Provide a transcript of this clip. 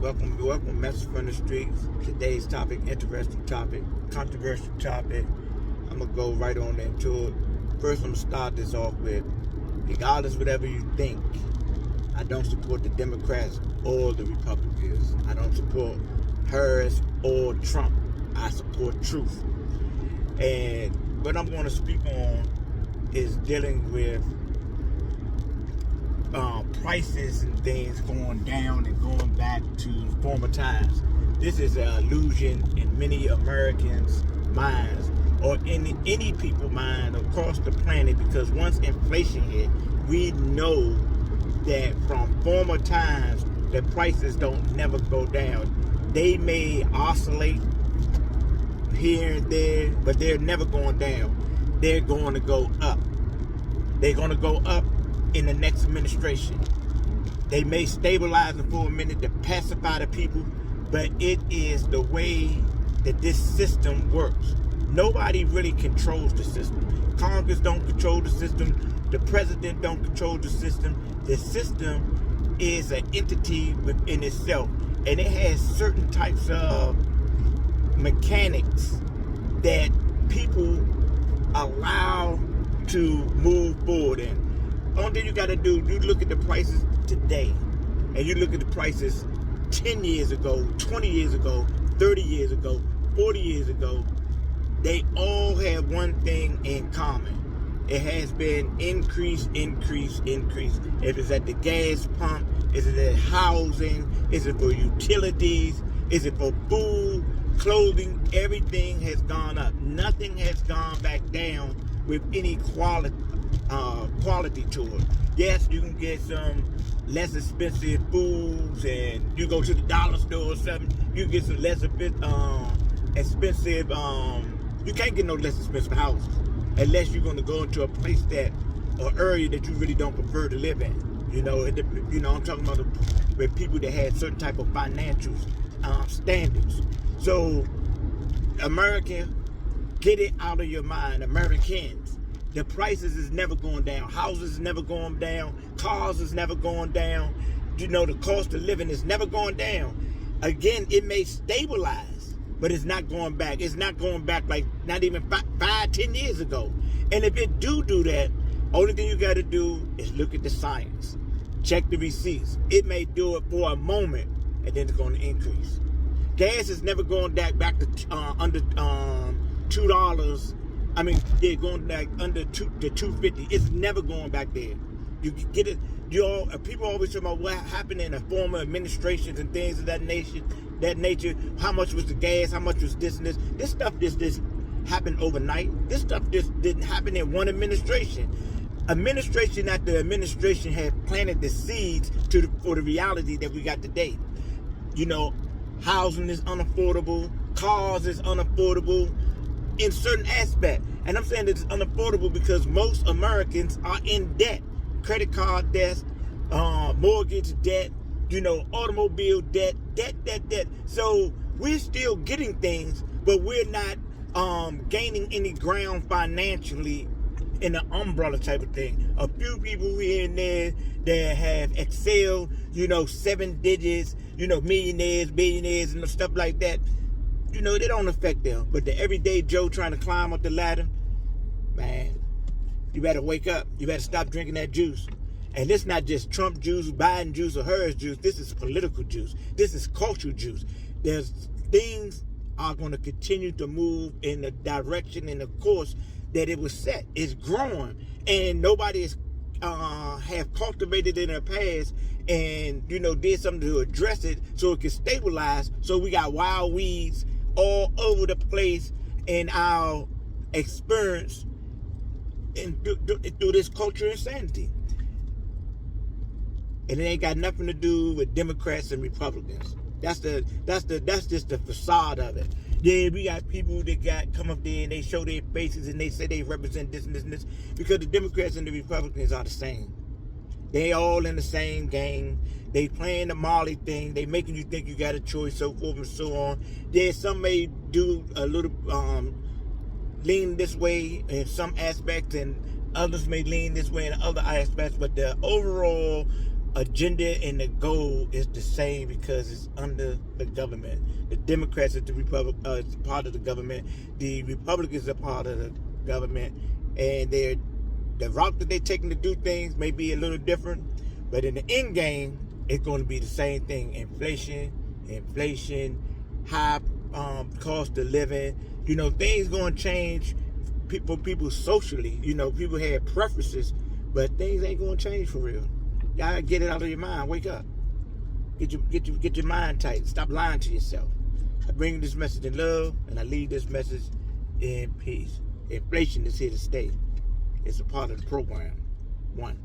Welcome, message from the streets. Today's topic, interesting topic, controversial topic. I'm gonna go right on into it. First, I'm gonna start this off with, regardless of whatever you think, I don't support the Democrats or the Republicans. I don't support Harris or Trump. I support truth. And what I'm going to speak on is dealing with prices and things going down and going back to former times. This is an illusion in many Americans' minds, or in any people's mind across the planet, because once inflation hit, we know that from former times the prices don't never go down. They may oscillate here and there, but they're never going down. They're going to go up. They're going to go up in the next administration. They may stabilize it for a minute to pacify the people, but it is the way that this system works. Nobody really controls the system. Congress don't control the system. The president don't control the system. The system is an entity within itself, and it has certain types of mechanics that people allow to move forward in. Only thing you got to do, you look at the prices today, and you look at the prices 10 years ago, 20 years ago, 30 years ago, 40 years ago. They all have one thing in common. It has been increase. If it's at the gas pump, is it at housing, is it for utilities, is it for food, clothing? Everything has gone up. Nothing has gone back down with any quality to it. Yes, you can get some less expensive foods, and you go to the dollar store or something, you get some less expensive. You can't get no less expensive houses unless you're going to go into a place that, or area that you really don't prefer to live in. I'm talking about with people that had certain type of financial standards. So, American, get it out of your mind, Americans. The prices is never going down. Houses is never going down. Cars is never going down. The cost of living is never going down. Again, it may stabilize, but it's not going back. It's not going back like not even 5-10 years ago. And if it do that, only thing you got to do is look at the science. Check the receipts. It may do it for a moment, and then it's going to increase. Gas is never going back to under $2. They're going back under to $2.50. It's never going back there. You get it. People always talk about what happened in the former administrations and things of that nature. How much was the gas? How much was this and this? This stuff just happened overnight. This stuff just didn't happen in one administration. Administration after administration had planted the seeds for the reality that we got today. Housing is unaffordable. Cars is unaffordable in certain aspects. And I'm saying it's unaffordable because most Americans are in debt. Credit card debt, mortgage debt, automobile debt. So we're still getting things, but we're not gaining any ground financially in an umbrella type of thing. A few people here and there that have excelled, 7 digits, millionaires, billionaires, and stuff like that. They don't affect them. But the everyday Joe trying to climb up the ladder, man, you better wake up. You better stop drinking that juice. And this not just Trump juice, Biden juice, or Harris juice. This is political juice. This is cultural juice. There's things are going to continue to move in the direction and the course that it was set. It's growing, and nobody is have cultivated in their past and did something to address it so it can stabilize. So we got wild weeds all over the place in our experience and through this culture insanity. And it ain't got nothing to do with Democrats and Republicans. That's just the facade of it. Yeah, we got people that come up there and they show their faces and they say they represent this and this and this, because the Democrats and the Republicans are the same. They all in the same game. They playing the Molly thing. They making you think you got a choice, so forth and so on. There's some may do a little lean this way in some aspects, and others may lean this way in other aspects. But the overall agenda and the goal is the same because it's under the government. The Democrats are part of the government. The Republicans are part of the government, and the route that they're taking to do things may be a little different, but in the end game, it's going to be the same thing: inflation, high cost of living. Things going to change for people socially. People have preferences, but things ain't going to change for real. Y'all get it out of your mind. Wake up. Get your mind tight. Stop lying to yourself. I bring this message in love, and I leave this message in peace. Inflation is here to stay. It's a part of the program. 1.